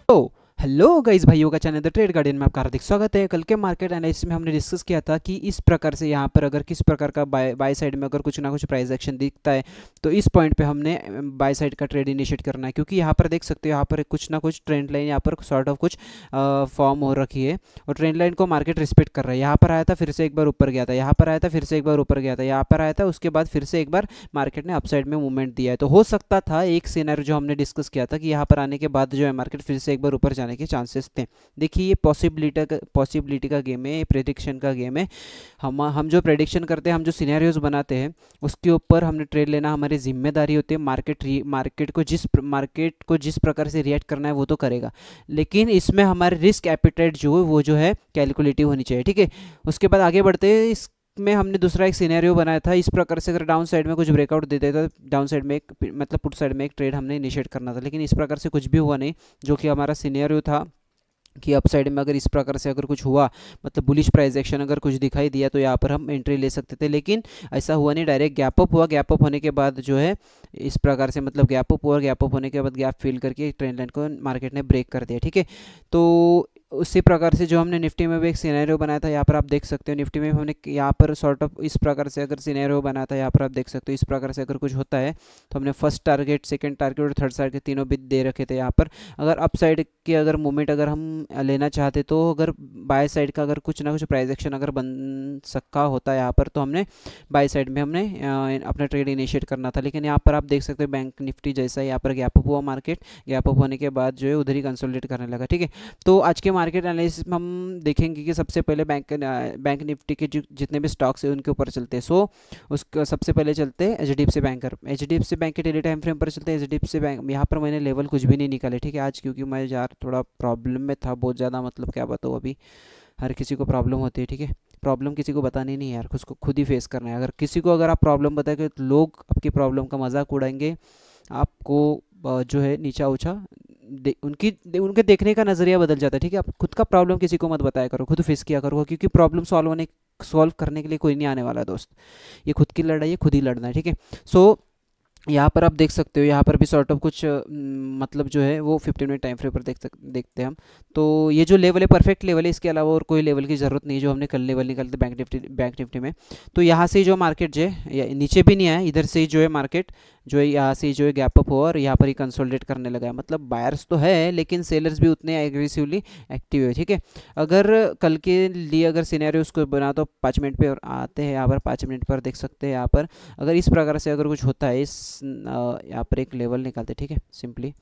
तो hello guys, भाइयों का चैनल द ट्रेड गार्डियन में आपका हार्दिक स्वागत है। कल के मार्केट एनालिसिस में हमने डिस्कस किया था कि इस प्रकार से यहाँ पर अगर किस प्रकार का बाय साइड में अगर कुछ ना कुछ प्राइस एक्शन दिखता है तो इस पॉइंट पे हमने बाय साइड का ट्रेड इनिशिएट करना है, क्योंकि यहाँ पर देख सकते हो यहाँ पर कुछ ना कुछ ट्रेंड लाइन यहाँ पर सॉर्ट ऑफ कुछ फॉर्म हो रखी है और ट्रेंड लाइन को मार्केट रिस्पेक्ट कर रहा है। यहाँ पर आया था, फिर से एक बार ऊपर गया था, यहाँ पर आया था, फिर से एक बार ऊपर गया था, यहाँ पर आया था, उसके बाद फिर से एक बार मार्केट ने अपसाइड में मूवमेंट दिया है। तो हो सकता था एक सीनरी जो हमने डिस्कस किया था कि यहाँ पर आने के बाद जो है मार्केट फिर से एक बार ऊपर जाने के चांसेस थे। देखिए, ये पॉसिबिलिटी का गेम है, प्रेडिक्शन का गेम है। हम जो प्रेडिक्शन करते हैं, हम जो सिनेरियोज बनाते हैं, उसके ऊपर हमने ट्रेड लेना हमारी जिम्मेदारी होती है। मार्केट को जिस प्रकार से रिएक्ट करना है वो तो करेगा, लेकिन इसमें हमारे रिस्क एपिटाइट जो है वो जो है कैलकुलेटिव होनी चाहिए। ठीक है, उसके बाद आगे बढ़ते हैं। इस में हमने दूसरा एक सिनेरियो बनाया था, इस प्रकार से अगर डाउन साइड में कुछ ब्रेकआउट दे देता तो डाउन साइड में एक मतलब पुट साइड में एक ट्रेड हमने इनिशिएट करना था, लेकिन इस प्रकार से कुछ भी हुआ नहीं। जो कि हमारा सिनेरियो था कि अपसाइड में अगर इस प्रकार से अगर कुछ हुआ, मतलब बुलिश प्राइस एक्शन अगर कुछ दिखाई दिया तो यहाँ पर हम एंट्री ले सकते थे, लेकिन ऐसा हुआ नहीं। डायरेक्ट गैप अप हुआ, गैप अप होने के बाद जो है इस प्रकार से मतलब गैप अप हुआ, गैप अप होने के बाद गैप फिल करके ट्रेंड लाइन को मार्केट ने ब्रेक कर दिया। ठीक है, तो उसी प्रकार से जो हमने निफ्टी में भी एक सिनेरियो बनाया था, यहाँ पर आप देख सकते हो निफ्टी में हमने यहाँ पर सॉर्ट ऑफ इस प्रकार से अगर सिनेरियो बनाया था, यहाँ पर आप देख सकते हो इस प्रकार से अगर कुछ होता है तो हमने फर्स्ट टारगेट, सेकंड टारगेट और थर्ड टारगेट तीनों भी दे रखे थे। यहाँ पर अगर अप साइड के अगर मूवमेंट अगर हम लेना चाहते तो अगर बाय साइड का अगर कुछ ना कुछ प्राइस एक्शन अगर बन सका होता है यहाँ पर, तो हमने बाय साइड में हमने अपना ट्रेड इनिशिएट करना था। लेकिन यहाँ पर आप देख सकते हो बैंक निफ्टी जैसा यहाँ पर गैप अप हुआ, मार्केट गैप अप होने के बाद जो है उधर ही कंसोलिडेट करने लगा। ठीक है, तो आज के मार्केट एनालिसिस में हम देखेंगे कि सबसे पहले बैंक निफ्टी के जितने भी स्टॉक्स हैं उनके ऊपर चलते हैं। सो उसका सबसे पहले चलते हैं H D F C bank के डेली टाइम फ्रेम पर चलते हैं। H D F C bank यहाँ पर मैंने लेवल कुछ भी नहीं निकाले। ठीक है, आज क्योंकि मैं यार थोड़ा प्रॉब्लम में था बहुत ज़्यादा, मतलब क्या बताऊँ, अभी हर किसी को प्रॉब्लम होती है। ठीक है, प्रॉब्लम किसी को बतानी नहीं है यार, उसको खुद ही फेस करना है। अगर किसी को अगर आप प्रॉब्लम बताएंगे तो लोग आपकी प्रॉब्लम का मजाक उड़ाएंगे, आपको जो है नीचा ऊंचा उनके देखने का नज़रिया बदल जाता है। ठीक है, आप खुद का प्रॉब्लम किसी को मत बताया करो, खुद फेस किया करो, क्योंकि प्रॉब्लम सॉल्व करने के लिए कोई नहीं आने वाला दोस्त। ये खुद की लड़ाई है, खुद ही लड़ना है। ठीक है, सो यहाँ पर आप देख सकते हो, यहाँ पर भी सॉर्ट ऑफ कुछ मतलब जो है वो 15 मिनट टाइम फ्रेम पर देखते हैं हम। तो ये जो लेवल है परफेक्ट लेवल है, इसके अलावा और कोई लेवल की ज़रूरत नहीं है। जो हमने कल लेवल निकाले थे बैंक निफ्टी में, तो यहाँ से जो मार्केट जो है नीचे भी नहीं आया, इधर से ही जो है मार्केट जो है यहाँ से जो है गैप अप हुआ और यहाँ पर ही कंसोलिडेट करने लगा है। मतलब बायर्स तो है लेकिन सेलर्स भी उतने एग्रेसिवली एक्टिव है। ठीक है, अगर कल के लिए अगर सिनेरियो उसको बना तो 5 मिनट पे और आते हैं, यहाँ पर 5 मिनट पर देख सकते हैं। यहाँ पर अगर इस प्रकार से अगर कुछ होता है, इस यहाँ पर एक लेवल निकालते हैं। ठीक है, सिंपली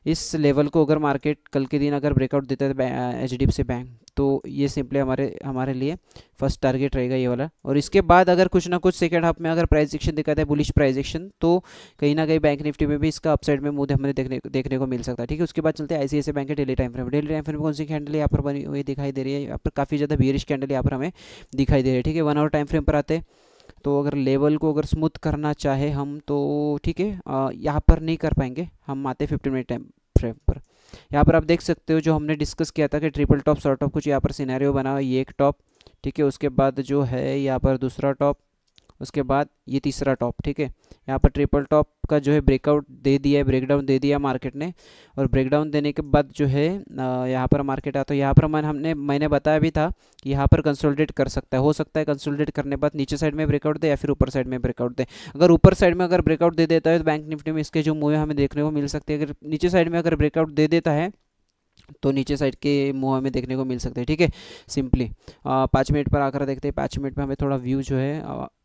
इस लेवल को अगर मार्केट कल के दिन अगर ब्रेकआउट देता है H D F C bank, तो ये सिंपली हमारे हमारे लिए फर्स्ट टारगेट रहेगा ये वाला। और इसके बाद अगर कुछ ना कुछ सेकंड हाफ में अगर प्राइस एक्शन दिखाता है, बुलिश प्राइस एक्शन, तो कहीं ना कहीं बैंक निफ्टी में भी इसका अपसाइड में मूव हमें देखने को मिल सकता है। ठीक है, उसके बाद चलते हैं आईसीआईसीआई बैंक के डेली टाइम फ्रेम कौन सी कैंडल यहाँ पर बनी हुई दिखाई दे रही है। यहाँ पर काफ़ी ज़्यादा बियरिश कैंडल यहाँ पर हमें दिखाई दे रही है। ठीक है, 1 आवर टाइम फ्रेम पर आते हैं। तो अगर लेवल को अगर स्मूथ करना चाहे हम तो ठीक है, यहाँ पर नहीं कर पाएंगे, हम आते 15 मिनट टाइम फ्रेम पर। यहाँ पर आप देख सकते हो जो हमने डिस्कस किया था कि ट्रिपल टॉप सॉर्ट ऑफ कुछ यहाँ पर सिनेरियो बना हुआ है, ये एक टॉप। ठीक है, उसके बाद जो है यहाँ पर दूसरा टॉप, उसके बाद ये तीसरा टॉप। ठीक है, यहाँ पर ट्रिपल टॉप का जो है ब्रेकआउट दे दिया है, ब्रेकडाउन दे दिया मार्केट ने। और ब्रेकडाउन देने के बाद जो है यहाँ पर मार्केट आता है। यहाँ पर मैंने बताया भी था कि यहाँ पर कंसोलिडेट कर सकता है, हो सकता है कंसोलिडेट करने बाद नीचे साइड में ब्रेकआउट दे या फिर ऊपर साइड में ब्रेकआउट दे। अगर ऊपर साइड में अगर ब्रेकआउट दे देता है तो बैंक निफ्टी में इसके जो मूव हमें देखने को मिल सकते हैं। अगर नीचे साइड में अगर ब्रेकआउट दे देता है तो नीचे साइड के मुँह हमें देखने को मिल सकते हैं। ठीक है, सिंपली 5 मिनट पर आकर देखते हैं। 5 मिनट में हमें थोड़ा व्यू जो है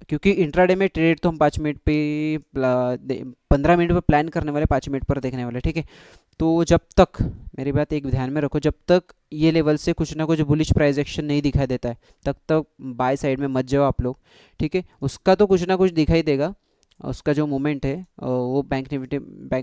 क्योंकि इंट्राडे में ट्रेड तो हम 5 मिनट पे 15 मिनट पर प्लान करने वाले, 5 मिनट पर देखने वाले। ठीक है, तो जब तक मेरी बात एक ध्यान में रखो, जब तक ये लेवल से कुछ ना कुछ बुलिश प्राइस एक्शन नहीं दिखाई देता है तब तक बाय साइड में मत जाओ आप लोग। ठीक है, उसका तो कुछ ना कुछ दिखाई देगा, उसका जो मूवमेंट है वो बैंक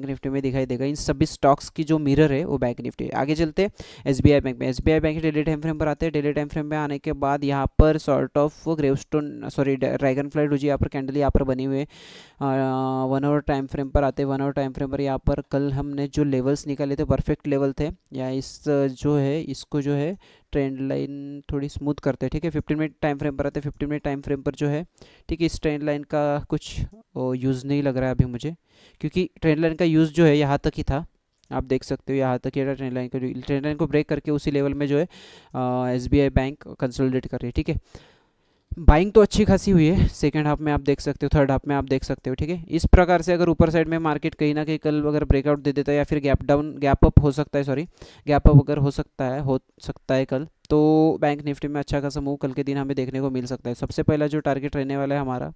निफ्टी में दिखाई देगा। इन सभी स्टॉक्स की जो मिरर है वो बैंक निफ्टी। आगे चलते हैं एसबीआई बैंक में। SBI bank daily time frame पर आते हैं। डेली टाइम फ्रेम में आने के बाद यहाँ पर sort of gravestone sorry dragon fly doji यहाँ पर कैंडल यहाँ पर बनी हुई है। 1 आवर टाइम फ्रेम पर आते हैं। 1 आवर टाइम फ्रेम पर यहाँ पर कल हमने जो लेवल्स निकाले थे परफेक्ट लेवल थे, या इस जो है इसको जो है ट्रेंड लाइन थोड़ी स्मूथ करते हैं। ठीक है, 15 मिनट टाइम फ्रेम पर आते हैं। 15 मिनट टाइम फ्रेम पर जो है ठीक है, इस ट्रेंड लाइन का कुछ यूज़ नहीं लग रहा है अभी मुझे, क्योंकि ट्रेंड लाइन का यूज़ जो है यहाँ तक ही था। आप देख सकते हो यहाँ तक ये ट्रेंड लाइन को ब्रेक करके उसी लेवल में जो है SBI बैंक कंसोलिडेट कर रही है, ठीक है। बाइंग तो अच्छी खासी हुई है सेकंड हाफ में, आप देख सकते हो, थर्ड हाफ में आप देख सकते हो, ठीक है। इस प्रकार से अगर ऊपर साइड में मार्केट कहीं ना कहीं कल अगर ब्रेकआउट दे देता है या फिर गैप डाउन गैप अप हो सकता है, सॉरी गैप अप अगर हो सकता है कल, तो बैंक निफ्टी में अच्छा खासा मूव कल के दिन हमें देखने को मिल सकता है। सबसे पहला जो टारगेट रहने वाला है हमारा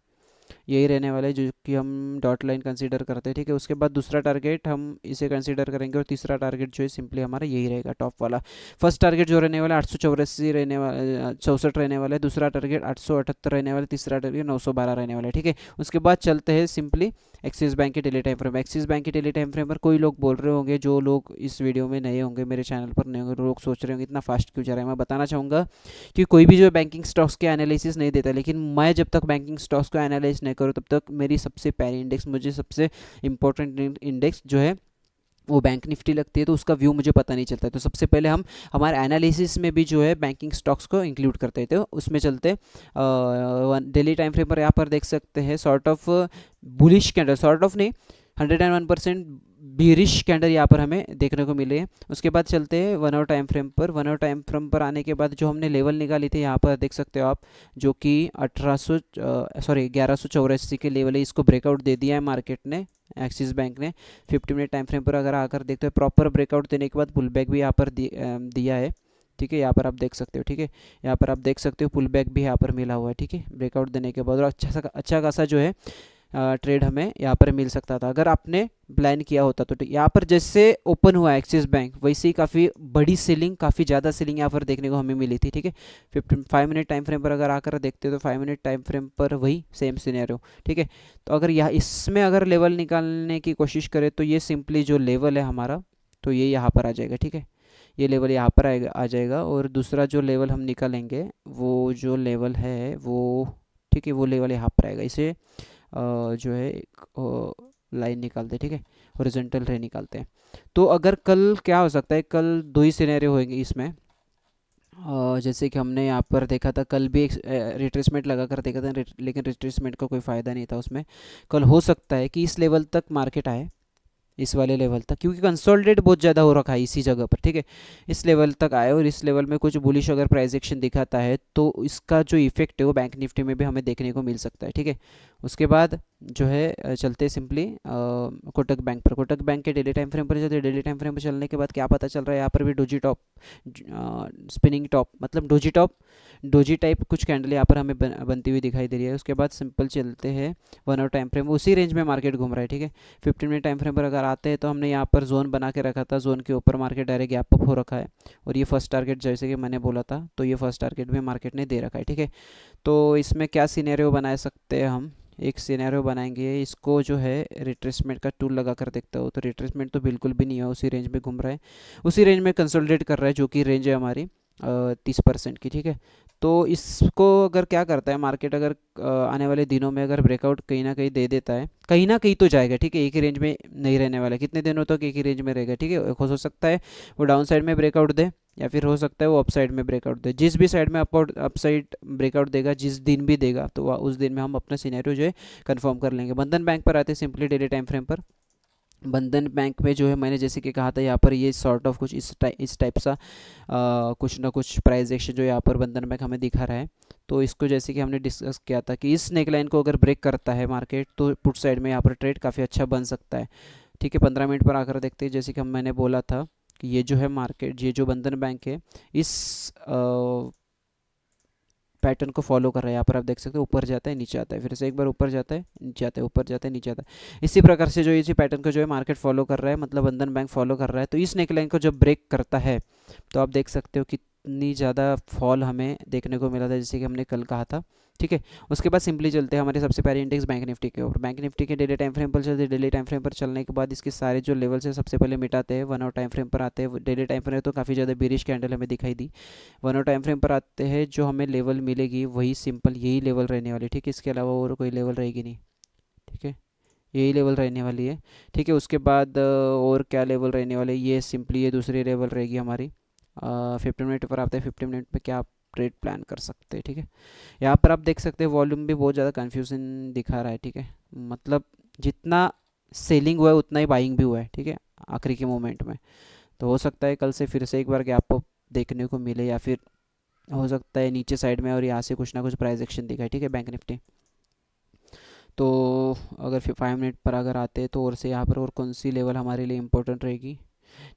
यही रहने वाला है जो कि हम डॉट लाइन कंसीडर करते हैं, ठीक है। उसके बाद दूसरा टारगेट हम इसे कंसीडर करेंगे और तीसरा टारगेट जो है सिंपली हमारा यही रहेगा टॉप वाला। फर्स्ट टारगेट जो रहने वाला है 884 रहने वाला 64 रहने वाला है, दूसरा टारगेट 878 रहने वाला है, तीसरा टारगेट 912 रहने वाला है, ठीक है। उसके बाद चलते हैं सिंपली एक्सिस बैंक के daily time frame. Axis bank के डेली टाइम फ्रेम पर कोई लोग बोल रहे होंगे, जो लोग इस वीडियो में नए होंगे, मेरे चैनल पर नए होंगे, लोग सोच रहे होंगे इतना फास्ट क्यों जा रहा है। मैं बताना चाहूँगा कि कोई भी जो है बैंकिंग स्टॉक्स के एनालिसिस नहीं देता, लेकिन मैं जब तक बैंकिंग स्टॉक्स को एनालाइज नहीं करूँ तब तक मेरी सबसे प्यारी इंडेक्स, मुझे सबसे इंपॉर्टेंट इंडेक्स जो है वो बैंक निफ्टी लगती है, तो उसका व्यू मुझे पता नहीं चलता है। तो सबसे पहले हम हमारे एनालिसिस में भी जो है बैंकिंग स्टॉक्स को इंक्लूड करते थे, तो उसमें चलते डेली टाइम फ्रेम पर यहाँ पर देख सकते हैं sort of bullish candle, sort of नहीं 101% बीरिश कैंडल यहाँ पर हमें देखने को मिले हैं। उसके बाद चलते हैं 1 आवर टाइम फ्रेम पर। 1 आवर टाइम फ्रेम पर आने के बाद जो हमने लेवल निकाली थी यहाँ पर देख सकते हो आप, जो कि 1184 के लेवल है, इसको ब्रेकआउट दे दिया है मार्केट ने, एक्सिस बैंक ने। 50 मिनट टाइम फ्रेम पर अगर आकर देखते हो प्रॉपर ब्रेकआउट देने के बाद पुल बैक भी यहाँ पर दिया है, ठीक है। यहाँ पर आप देख सकते हो, ठीक है। यहाँ पर आप देख सकते हो पुल बैक भी यहाँ पर मिला हुआ है, ठीक है, ब्रेकआउट देने के बाद। और अच्छा खासा जो है ट्रेड हमें यहाँ पर मिल सकता था अगर आपने प्लान किया होता तो। यहाँ पर जैसे ओपन हुआ एक्सिस बैंक वैसे ही काफ़ी बड़ी सेलिंग, काफ़ी ज़्यादा सेलिंग यहाँ पर देखने को हमें मिली थी, ठीक है। 5 मिनट टाइम फ्रेम पर अगर आकर देखते हो तो 5 मिनट टाइम फ्रेम पर वही सेम सिनेरियो, ठीक है। तो अगर यहाँ इसमें अगर लेवल निकालने की कोशिश करें तो ये सिंपली जो लेवल है हमारा, तो ये यहाँ पर आ जाएगा, ठीक है। ये लेवल यहाँ पर आ जाएगा। और दूसरा जो लेवल हम निकालेंगे वो जो लेवल है वो, ठीक है, वो लेवल यहाँ पर आएगा। इसे जो है एक लाइन निकालते हैं, ठीक है, हॉरिजॉन्टल रे निकालते हैं। तो अगर कल क्या हो सकता है, कल दो ही सिनेरियो होंगे इसमें। जैसे कि हमने यहाँ पर देखा था, कल भी एक रिट्रेसमेंट लगा कर देखा था, लेकिन रिट्रेसमेंट का कोई फ़ायदा नहीं था उसमें। कल हो सकता है कि इस लेवल तक मार्केट आए, इस वाले लेवल तक, क्योंकि कंसोलिडेट बहुत ज़्यादा हो रखा है इसी जगह पर, ठीक है। इस लेवल तक आए और इस लेवल में कुछ बुलिश अगर प्राइस एक्शन दिखाता है तो इसका जो इफेक्ट है वो बैंक निफ्टी में भी हमें देखने को मिल सकता है, ठीक है। उसके बाद जो है चलते सिंपली कोटक बैंक पर। कोटक बैंक के डेली टाइम फ्रेम पर चलते, डेली टाइम फ्रेम पर चलने के बाद क्या पता चल रहा है, यहाँ पर भी डोजी टॉप, स्पिनिंग टॉप, मतलब डोजी टॉप, डोजी टाइप कुछ कैंडल यहाँ पर हमें बनती हुई दिखाई दे रही है। उसके बाद सिंपल चलते हैं 1 आवर टाइम फ्रेम, उसी रेंज में मार्केट घूम रहा है, ठीक है। 15 मिनट टाइम फ्रेम पर अगर आते हैं तो हमने यहाँ पर जोन बना के रखा था, जोन के ऊपर मार्केट डायरेक्ट गैप अप हो रखा है। और ये फर्स्ट टारगेट जैसे कि मैंने बोला था, तो ये फर्स्ट टारगेट भी मार्केट ने दे रखा है, ठीक है। तो इसमें क्या सिनेरियो बना सकते हैं हम, एक सिनेरियो बनाएंगे, इसको जो है रिट्रेसमेंट का टूल लगा कर देखता हो, तो रिट्रेसमेंट तो बिल्कुल भी नहीं है, उसी रेंज में घूम रहा है, उसी रेंज में कंसोलिडेट कर रहा है, जो कि रेंज है हमारी 30% की, ठीक है। तो इसको अगर क्या करता है मार्केट, अगर आने वाले दिनों में अगर ब्रेकआउट कहीं ना कहीं दे देता है, कहीं ना कहीं तो जाएगा, ठीक है, एक ही रेंज में नहीं रहने वाला, कितने दिनों तक एक ही रेंज में रहेगा, ठीक है। हो सकता है वो डाउन साइड में ब्रेकआउट दे या फिर हो सकता है वो अप साइड में ब्रेकआउट दे। जिस भी साइड में अप साइड ब्रेकआउट देगा, जिस दिन भी देगा, तो उस दिन में हम अपना सिनेरियो जो है कन्फर्म कर लेंगे। बंधन बैंक पर आते हैं सिंपली डेली टाइम फ्रेम पर। बंधन बैंक में जो है मैंने जैसे कि कहा था, यहाँ पर ये सॉर्ट ऑफ कुछ इस टाइप सा कुछ ना कुछ प्राइस एक्शन जो यहाँ पर बंधन बैंक हमें दिखा रहा है। तो इसको जैसे कि हमने डिस्कस किया था कि इस नेकलाइन को अगर ब्रेक करता है मार्केट तो पुट साइड में यहाँ पर ट्रेड काफ़ी अच्छा बन सकता है, ठीक है। 15 मिनट पर आकर देखते हैं, जैसे कि मैंने बोला था कि ये जो है मार्केट, ये जो बंधन बैंक है इस पैटर्न को फॉलो कर रहा है। यहाँ पर आप देख सकते हो ऊपर जाता है नीचे आता है, फिर से एक बार ऊपर जाता है नीचे आता है, ऊपर जाता है नीचे आता है। इसी प्रकार से जो इसी पैटर्न को जो है मार्केट फॉलो कर रहा है, मतलब बंधन बैंक फॉलो कर रहा है। तो इस नेकलाइन को जब ब्रेक करता है तो आप देख सकते हो कितनी ज़्यादा फॉल हमें देखने को मिला था, जैसे कि हमने कल कहा था, ठीक है। उसके बाद सिंपली चलते हैं हमारे सबसे पहले इंडेक्स बैंक निफ्टी के ऊपर। बैंक निफ्टी के डेली टाइम फ्रेम पर चलते हैं, डेली टाइम फ्रेम पर चलने के बाद इसके सारे जो लेवल्स है सबसे पहले मिटाते हैं। 1 आवर टाइम फ्रेम पर आते हैं, डेली टाइम फ्रेम तो काफ़ी ज़्यादा बेरिश कैंडल हमें दिखाई दी। 1 आवर टाइम फ्रेम पर आते हैं, जो हमें लेवल मिलेगी वही सिंपल यही लेवल रहने वाली, ठीक है, इसके अलावा और कोई लेवल रहेगी नहीं, ठीक है, यही लेवल रहने वाली है, ठीक है। उसके बाद और क्या लेवल रहने वाले, ये सिंपली ये दूसरी लेवल रहेगी हमारी। 15 मिनट पर आते हैं, 15 मिनट में क्या आप ट्रेड प्लान कर सकते हैं, ठीक है। यहाँ पर आप देख सकते हैं वॉल्यूम भी बहुत ज़्यादा कन्फ्यूजन दिखा रहा है, ठीक है, मतलब जितना सेलिंग हुआ है उतना ही बाइंग भी हुआ है, ठीक है। आखिरी के मोमेंट में। तो हो सकता है कल से फिर से एक बार गैप अप देखने को मिले, या फिर हो सकता है नीचे साइड में और यहाँ से कुछ ना कुछ प्राइस एक्शन दिखाए, ठीक है, बैंक निफ्टी। तो अगर फिर 5 मिनट पर अगर आते हैं तो और से यहाँ पर और कौन सी लेवल हमारे लिए इंपॉर्टेंट रहेगी,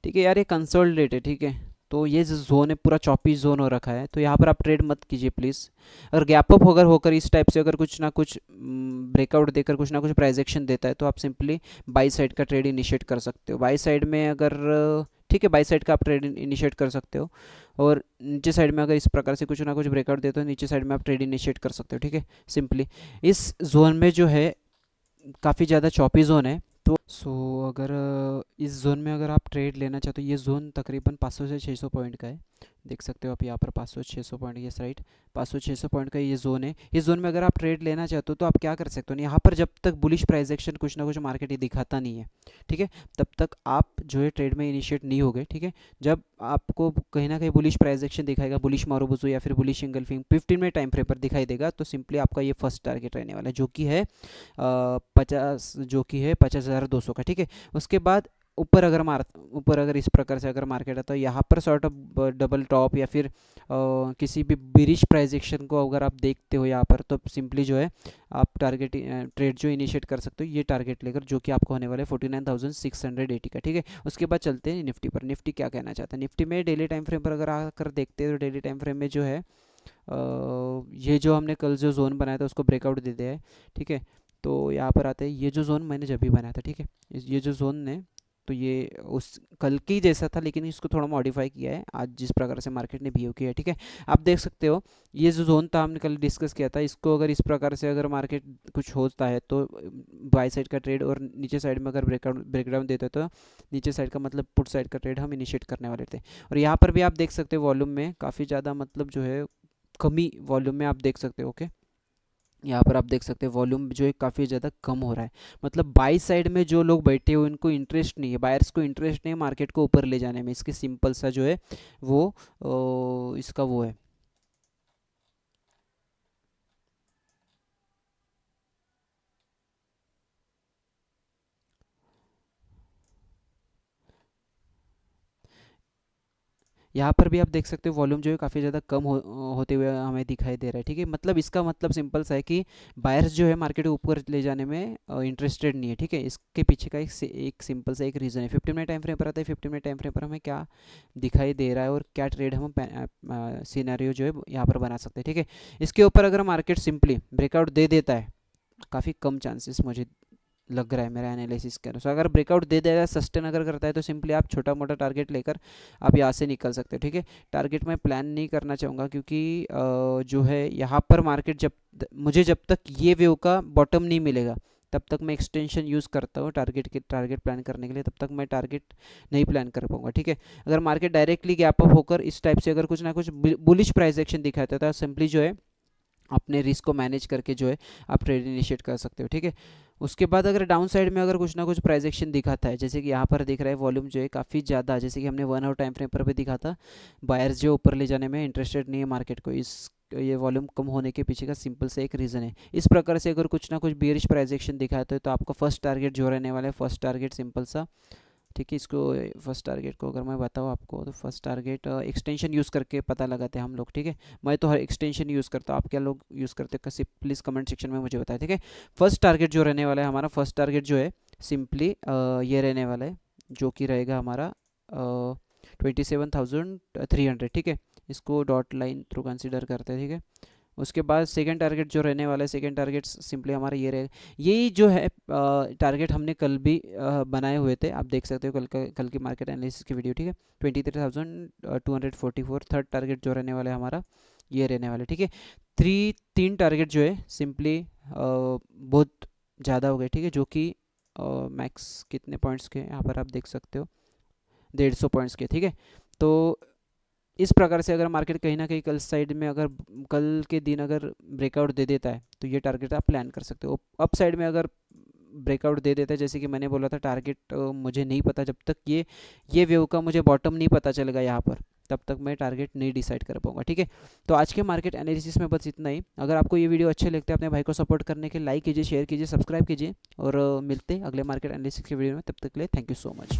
ठीक है यार, ये कंसोलिडेट है, ठीक है। तो ये जो जोन है पूरा 24 जोन हो रखा है, तो यहाँ पर आप ट्रेड मत कीजिए प्लीज़। अगर गैप अप होकर होकर इस टाइप से अगर कुछ ना कुछ ब्रेकआउट देकर कुछ ना कुछ प्राइस एक्शन देता है, तो आप सिंपली बाई साइड का ट्रेड इनिशिएट कर सकते हो। बाई साइड में अगर, ठीक है, बाई साइड का आप ट्रेड इनिशिएट कर सकते हो। और नीचे साइड में अगर इस प्रकार से कुछ ना कुछ ब्रेकआउट देते हो, नीचे साइड में आप ट्रेड इनिशिएट कर सकते हो, ठीक है। सिंपली इस जोन में जो है काफ़ी ज़्यादा चॉपी जोन है। तो अगर इस जोन में अगर आप ट्रेड लेना चाहते हो, ये जोन तकरीबन 500 से 600 पॉइंट का है, देख सकते हो आप यहाँ पर 500 600 पॉइंट, ये साइड 500 600 पॉइंट का ये जोन है। इस जोन में अगर आप ट्रेड लेना चाहते हो तो आप क्या कर सकते हो, यहाँ पर जब तक बुलिश प्राइस एक्शन कुछ ना कुछ मार्केट ये दिखाता नहीं है, ठीक है, तब तक आप जो है ट्रेड में इनिशिएट नहीं होगे, ठीक है। जब आपको कहीं ना कहीं बुलिश प्राइस एक्शन दिखाएगा, बुलिश मारुबुजू या फिर bullish engulfing 15 minute time frame पर दिखाई देगा, तो सिंपली आपका ये फर्स्ट टारगेट रहने वाला है, जो कि है 50,200 का, ठीक है। उसके बाद ऊपर अगर इस प्रकार से अगर मार्केट है तो यहाँ पर सॉर्ट ऑफ डबल टॉप या फिर किसी भी बिरिश प्राइस एक्शन को अगर आप देखते हो यहाँ पर, तो सिंपली जो है आप टारगेट ट्रेड जो इनिशिएट कर सकते हो ये टारगेट लेकर, जो कि आपको होने वाला है 49,680 का, ठीक है। उसके बाद चलते हैं निफ्टी पर। निफ्टी क्या कहना चाहता है, निफ्टी में डेली टाइम फ्रेम पर अगर आकर देखते हैं तो डेली टाइम फ्रेम में जो है ये जो हमने कल जो जोन बनाया था उसको ब्रेकआउट दे दिया है, ठीक है। तो यहाँ पर आते हैं, ये जो जोन मैंने जब भी बनाया था, ठीक है, ये जो जोन ने, तो ये उस कल की जैसा था, लेकिन इसको थोड़ा मॉडिफाई किया है आज जिस प्रकार से मार्केट ने बिहेव किया है, ठीक है। आप देख सकते हो ये जो जोन था हमने कल डिस्कस किया था, इसको अगर इस प्रकार से अगर मार्केट कुछ होता है तो बाई साइड का ट्रेड, और नीचे साइड में अगर ब्रेकडाउन देता है तो नीचे साइड का मतलब पुट साइड का ट्रेड हम इनिशिएट करने वाले थे। और यहाँ पर भी आप देख सकते हो वॉल्यूम में काफ़ी ज़्यादा मतलब जो है कमी वॉल्यूम में आप देख सकते हो, ओके। यहाँ पर आप देख सकते हैं वॉल्यूम जो है काफ़ी ज़्यादा कम हो रहा है, मतलब बाई साइड में जो लोग बैठे हुए उनको इंटरेस्ट नहीं है, बायर्स को इंटरेस्ट नहीं है मार्केट को ऊपर ले जाने में। इसकी सिंपल सा जो है वो इसका वो है। यहाँ पर भी आप देख सकते हो वॉल्यूम जो है काफ़ी ज़्यादा कम होते हुए हमें दिखाई दे रहा है, ठीक है। मतलब इसका मतलब सिंपल सा है कि बायर्स जो है मार्केट को ऊपर ले जाने में इंटरेस्टेड नहीं है, ठीक है। इसके पीछे का एक सिंपल सा एक रीज़न है। 15 मिनट टाइम फ्रेम पर आता है, 15 मिनट टाइम फ्रेम पर हमें क्या दिखाई दे रहा है और क्या ट्रेड हम सिनेरियो जो है यहाँ पर बना सकते हैं, ठीक है। इसके ऊपर अगर मार्केट सिंपली ब्रेकआउट दे देता है, काफ़ी कम चांसेस मुझे लग रहा है मेरा एनालिसिस के अनुसार, अगर ब्रेकआउट दे देगा, सस्टेन अगर करता है, तो सिंपली आप छोटा मोटा टारगेट लेकर आप यहाँ से निकल सकते हो, ठीक है। टारगेट मैं प्लान नहीं करना चाहूँगा, क्योंकि जो है यहाँ पर मार्केट जब तक ये वेव का बॉटम नहीं मिलेगा तब तक मैं एक्सटेंशन यूज़ करता हूँ टारगेट प्लान करने के लिए, तब तक मैं टारगेट नहीं प्लान कर पाऊंगा, ठीक है। अगर मार्केट डायरेक्टली गैप अप होकर इस टाइप से अगर कुछ ना कुछ बुलिश प्राइस एक्शन दिखाता है, तो सिंपली जो है अपने रिस्क को मैनेज करके जो है आप ट्रेड इनिशिएट कर सकते हो, ठीक है। उसके बाद अगर डाउन साइड में अगर कुछ ना कुछ प्राइस एक्शन दिखाता है, जैसे कि यहाँ पर दिख रहा है वॉल्यूम जो है काफ़ी ज़्यादा, जैसे कि हमने 1 आवर टाइम फ्रेम पर भी दिखा था, बायर्स जो ऊपर ले जाने में इंटरेस्टेड नहीं है मार्केट को, इस ये वॉल्यूम कम होने के पीछे का सिंपल से एक रीज़न है। इस प्रकार से अगर कुछ ना कुछ बेयरिश प्राइस एक्शन दिखाता है, तो आपका फर्स्ट टारगेट जो रहने वाला है, फर्स्ट टारगेट सिंपल सा, ठीक है। इसको फर्स्ट टारगेट को अगर मैं बताऊँ आपको, तो फर्स्ट टारगेट एक्सटेंशन यूज़ करके पता लगाते हैं हम लोग, ठीक है। मैं तो हर एक्सटेंशन यूज़ करता हूँ, आप क्या लोग यूज़ करते हैं कैसे, प्लीज़ कमेंट सेक्शन में मुझे बताएं, ठीक है। फर्स्ट टारगेट जो रहने वाला है हमारा, फर्स्ट टारगेट जो है सिंपली ये रहने वाला है, जो कि रहेगा हमारा 27,300, ठीक है। इसको डॉट लाइन थ्रू कंसिडर करते हैं, ठीक है। उसके बाद सेकंड टारगेट जो रहने वाला है, सेकंड टारगेट सिंपली हमारा ये रहेगा। यही जो है टारगेट हमने कल भी बनाए हुए थे, आप देख सकते हो कल की मार्केट एनालिसिस की वीडियो, ठीक है। 23,244 थर्ड टारगेट जो रहने वाला है हमारा ये रहने वाला है, ठीक है। तीन टारगेट जो है सिंपली बहुत ज़्यादा हो गए, ठीक है, जो कि मैक्स कितने पॉइंट्स के यहाँ पर आप देख सकते हो 150 पॉइंट्स के, ठीक है। तो इस प्रकार से अगर मार्केट कहीं ना कहीं कल साइड में अगर कल के दिन अगर ब्रेकआउट दे देता है, तो ये टारगेट आप प्लान कर सकते हो। अप साइड में अगर ब्रेकआउट दे देता है, जैसे कि मैंने बोला था टारगेट मुझे नहीं पता, जब तक ये वेव का मुझे बॉटम नहीं पता चलेगा यहाँ पर, तब तक मैं टारगेट नहीं डिसाइड कर पाऊंगा, ठीक है। तो आज के मार्केट एनालिसिस में बस इतना ही। अगर आपको ये वीडियो अच्छे लगते हैं, अपने भाई को सपोर्ट करने के लाइक कीजिए, शेयर कीजिए, सब्सक्राइब कीजिए, और मिलते हैं अगले मार्केट एनालिसिस के वीडियो में। तब तक के लिए थैंक यू सो मच।